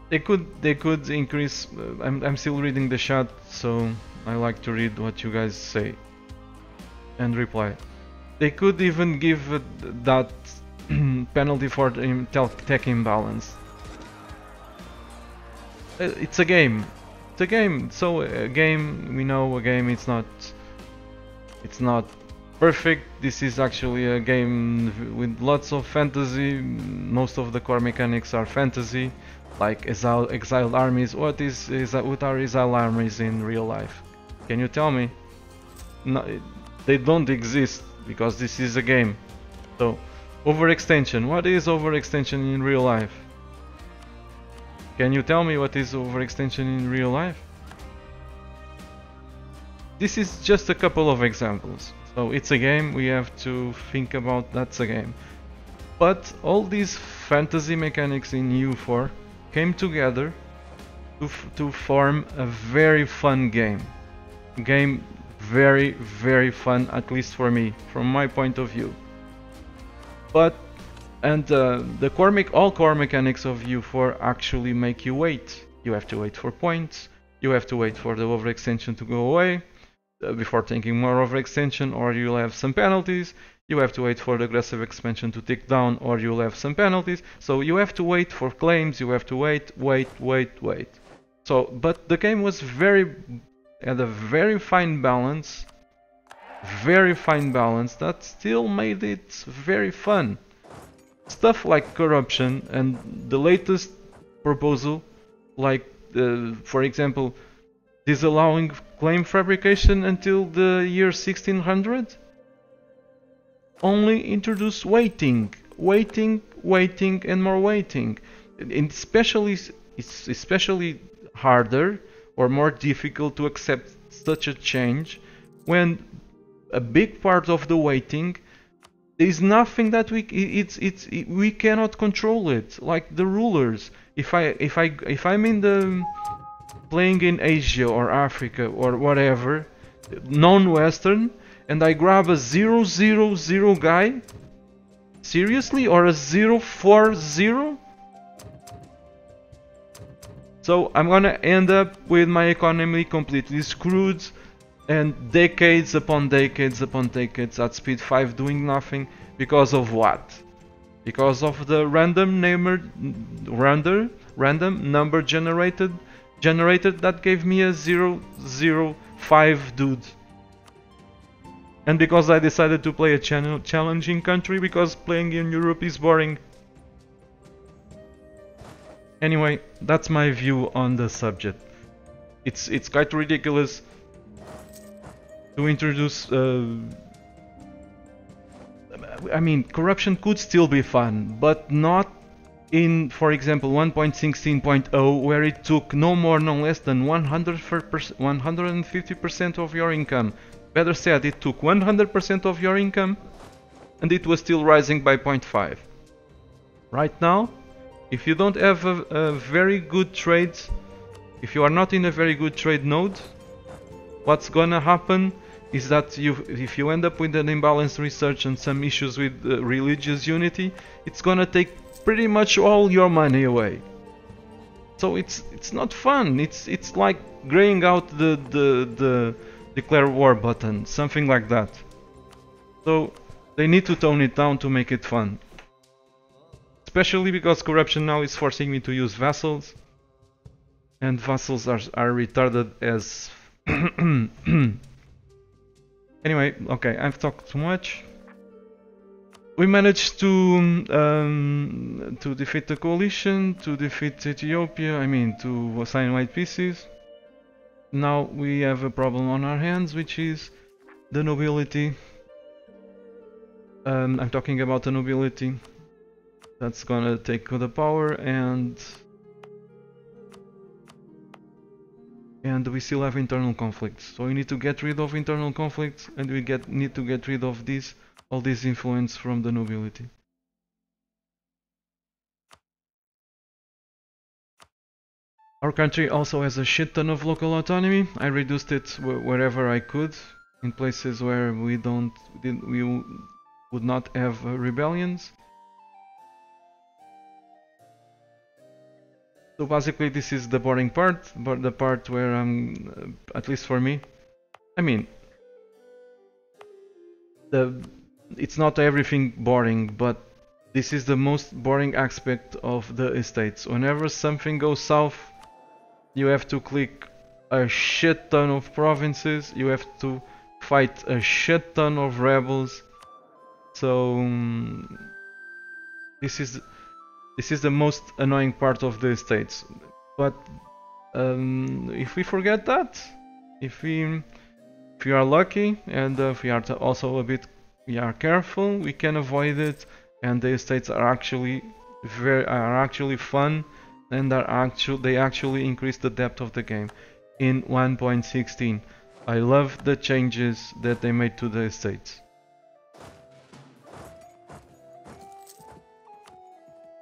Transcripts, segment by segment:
They could increase. I'm still reading the chat, so I like to read what you guys say and reply. They could even give that penalty for tech imbalance. It's a game. It's a game. So a game, we know a game. It's not perfect. This is actually a game with lots of fantasy. Most of the core mechanics are fantasy, like exiled armies. What are exiled armies in real life? Can you tell me? No, they don't exist because this is a game. So, overextension. What is overextension in real life? Can you tell me what is overextension in real life? This is just a couple of examples. So it's a game, we have to think about that's a game. But all these fantasy mechanics in EU4 came together to form a very fun game. Game very, very fun, at least for me, from my point of view. But all core mechanics of EU4 actually make you wait. You have to wait for points. You have to wait for the overextension to go away before taking more overextension, or you'll have some penalties. You have to wait for the aggressive expansion to tick down, or you'll have some penalties. So you have to wait for claims. You have to wait. So, but the game was had a very fine balance that still made it very fun. Stuff like corruption and the latest proposal, like for example, disallowing claim fabrication until the year 1600, only introduce waiting, and more waiting. And it's especially harder or more difficult to accept such a change when a big part of the waiting is nothing that we cannot control it, like the rulers. If I'm in the playing in Asia or Africa or whatever, non-Western, and I grab a 000 guy, seriously, or a 040, so I'm gonna end up with my economy completely screwed, and decades upon decades at speed 5 doing nothing. Because of what? Because of the random number generated that gave me a 005 dude. And because I decided to play a challenging country, because playing in Europe is boring. Anyway, that's my view on the subject. It's quite ridiculous to introduce. I mean, corruption could still be fun, but not in, for example, 1.16.0, where it took no more, no less than 150% of your income. Better said, it took 100% of your income, and it was still rising by 0.5. Right now, if you don't have a very good trade, if you are not in a very good trade node, what's gonna happen is that if you end up with an imbalanced research and some issues with religious unity, it's gonna take pretty much all your money away. So it's not fun. It's like graying out the declare war button, something like that. So they need to tone it down to make it fun. Especially because corruption now is forcing me to use vassals, and vassals are retarded as. Anyway, okay, I've talked too much. We managed to defeat the coalition, to defeat Ethiopia, to assign white pieces. Now we have a problem on our hands, which is the nobility. I'm talking about the nobility that's gonna take the power, and we still have internal conflicts. So we need to get rid of internal conflicts, and we need to get rid of all this influence from the nobility. Our country also has a shit ton of local autonomy. I reduced it wherever I could, in places where we would not have rebellions. So basically this is the boring part, but the part where I'm, at least for me, I mean, it's not everything boring, but this is the most boring aspect of the estates. Whenever something goes south, you have to click a shit ton of provinces, you have to fight a shit ton of rebels. So this is the most annoying part of the estates. But if we forget that, if we are lucky and if we are also a bit careful, we can avoid it, and the estates are actually fun, and they actually increase the depth of the game. In 1.16, I love the changes that they made to the estates.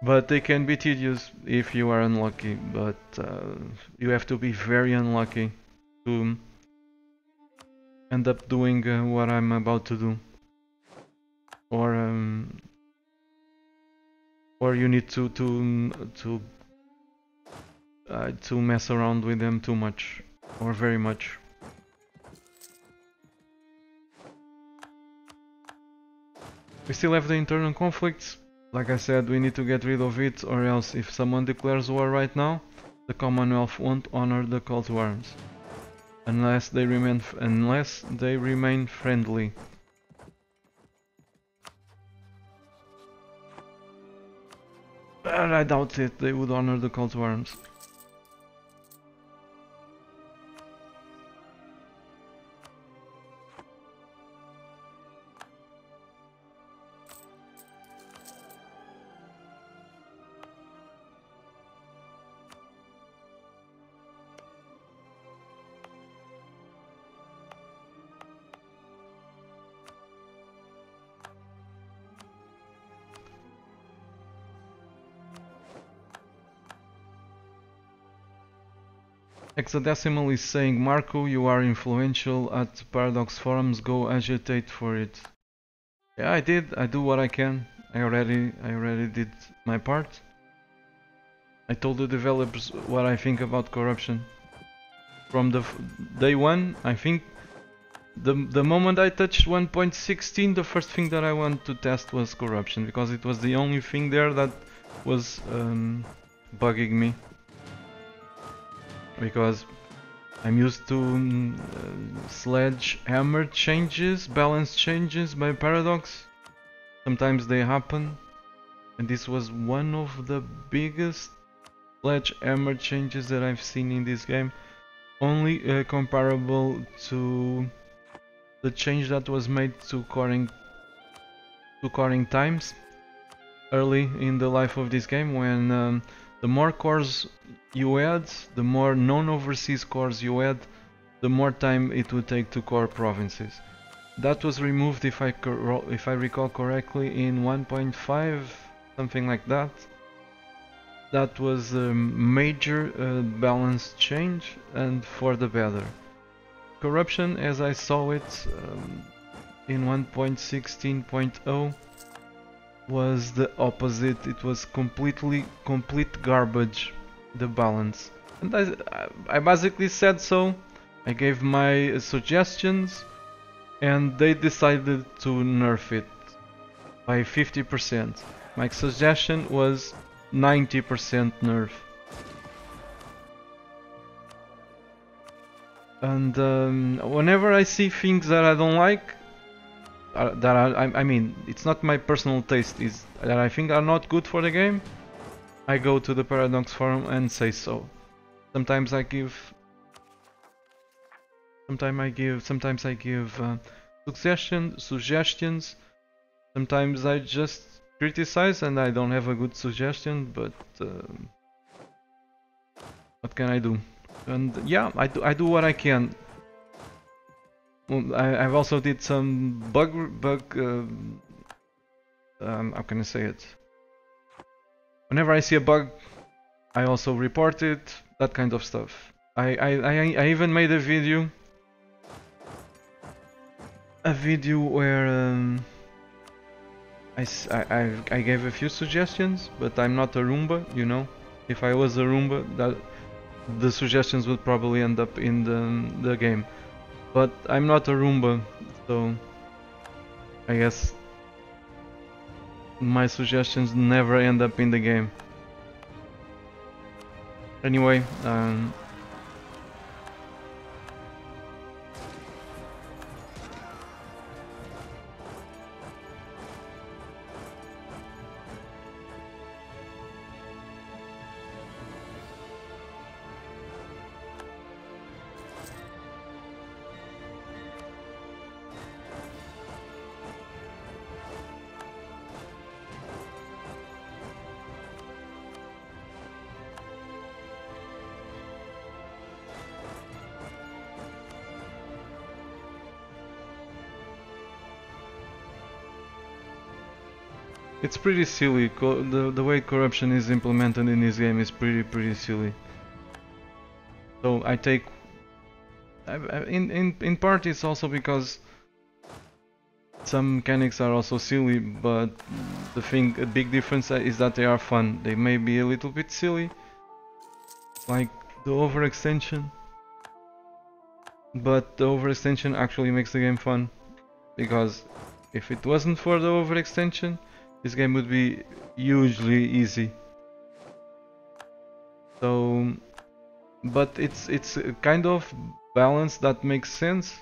But they can be tedious if you are unlucky, but you have to be very unlucky to end up doing what I'm about to do. Or you need to mess around with them too much, or very much. We still have the internal conflicts. Like I said, we need to get rid of it, or else if someone declares war right now, the Commonwealth won't honor the call to arms. Unless they remain friendly. But I doubt it, they would honor the call to arms. Hexadecimal is saying, Marco, you are influential at Paradox forums, go agitate for it. Yeah, I did. I do what I can. I already did my part. I told the developers what I think about corruption. From the day one, I think the moment I touched 1.16, the first thing that I wanted to test was corruption, because it was the only thing there that was bugging me. Because I'm used to sledgehammer changes, balance changes by Paradox. Sometimes they happen, and this was one of the biggest sledgehammer changes that I've seen in this game. Only comparable to the change that was made to coring times early in the life of this game, when the more cores you add, the more non-overseas cores you add, the more time it would take to core provinces. That was removed, if I recall correctly, in 1.5, something like that. That was a major balance change, and for the better. Corruption, as I saw it in 1.16.0, was the opposite. It was complete garbage, the balance. And I basically said so. I gave my suggestions, and they decided to nerf it by 50%. My suggestion was 90% nerf. And whenever I see things that I don't like, I mean, it's not my personal taste, is that I think are not good for the game, I go to the Paradox forum and say so. Sometimes I give suggestions. Sometimes I just criticize and I don't have a good suggestion, but what can I do? And yeah, I do what I can. Well, I've also did some how can I say it? Whenever I see a bug, I also report it, that kind of stuff. I even made a video where I gave a few suggestions, but I'm not a Roomba, you know. If I was a Roomba, that the suggestions would probably end up in the game. But I'm not a Roomba, so I guess my suggestions never end up in the game. Anyway, it's pretty silly. The way corruption is implemented in this game is pretty silly. So I take in part it's also because some mechanics are also silly, but a big difference is that they are fun. They may be a little bit silly, like the overextension, but the overextension actually makes the game fun, because if it wasn't for the overextension, this game would be hugely easy. So, but it's a kind of balance that makes sense.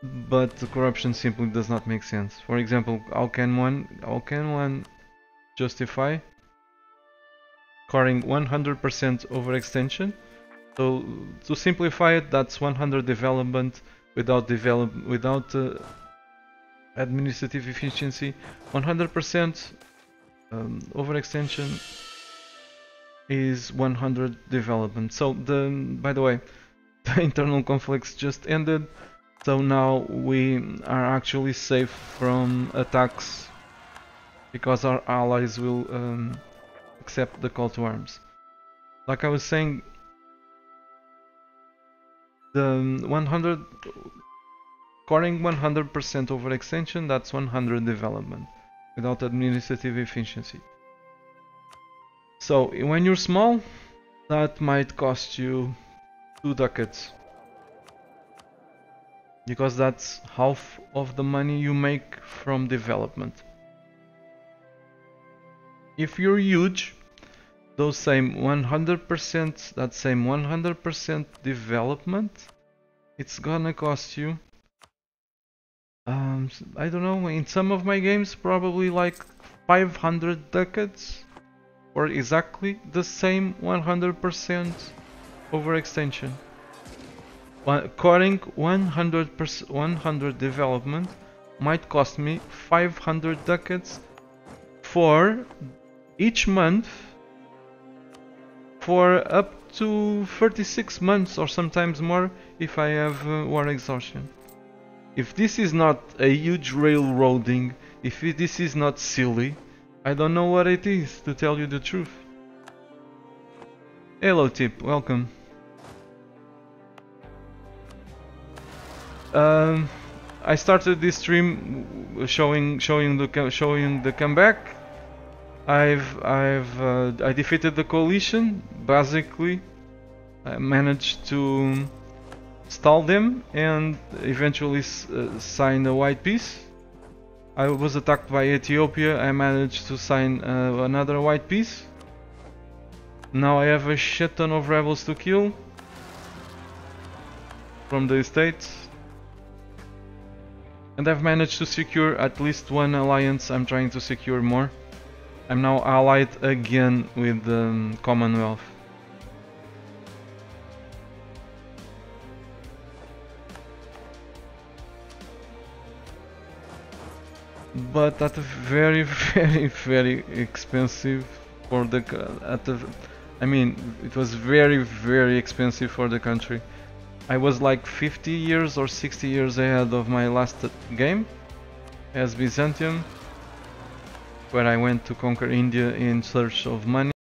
But the corruption simply does not make sense. For example, how can one justify scoring 100% overextension? So to simplify it, that's 100 development without administrative efficiency. 100% overextension is 100 development. So by the way, the internal conflicts just ended. So now we are actually safe from attacks, because our allies will accept the call to arms. Like I was saying, the 100 scoring 100% overextension, that's 100 development without administrative efficiency. So when you're small, that might cost you 2 ducats, because that's half of the money you make from development. If you're huge, those same 100%, that same 100% development, it's gonna cost you, I don't know, in some of my games probably like 500 ducats for exactly the same 100% overextension. Scoring 100 development might cost me 500 ducats for each month for up to 36 months, or sometimes more if I have war exhaustion. If this is not a huge railroading, if this is not silly, I don't know what it is, to tell you the truth. Hello Tip, welcome. I started this stream showing the comeback. I defeated the coalition. Basically, I managed to stall them and eventually sign a white peace. I was attacked by Ethiopia. I managed to sign another white peace. Now I have a shit ton of rebels to kill from the estates. And I've managed to secure at least one alliance. I'm trying to secure more. I'm now allied again with the Commonwealth. But at a very expensive for the I mean, it was very expensive for the country. I was like 50 years or 60 years ahead of my last game as Byzantium, where I went to conquer India in search of money.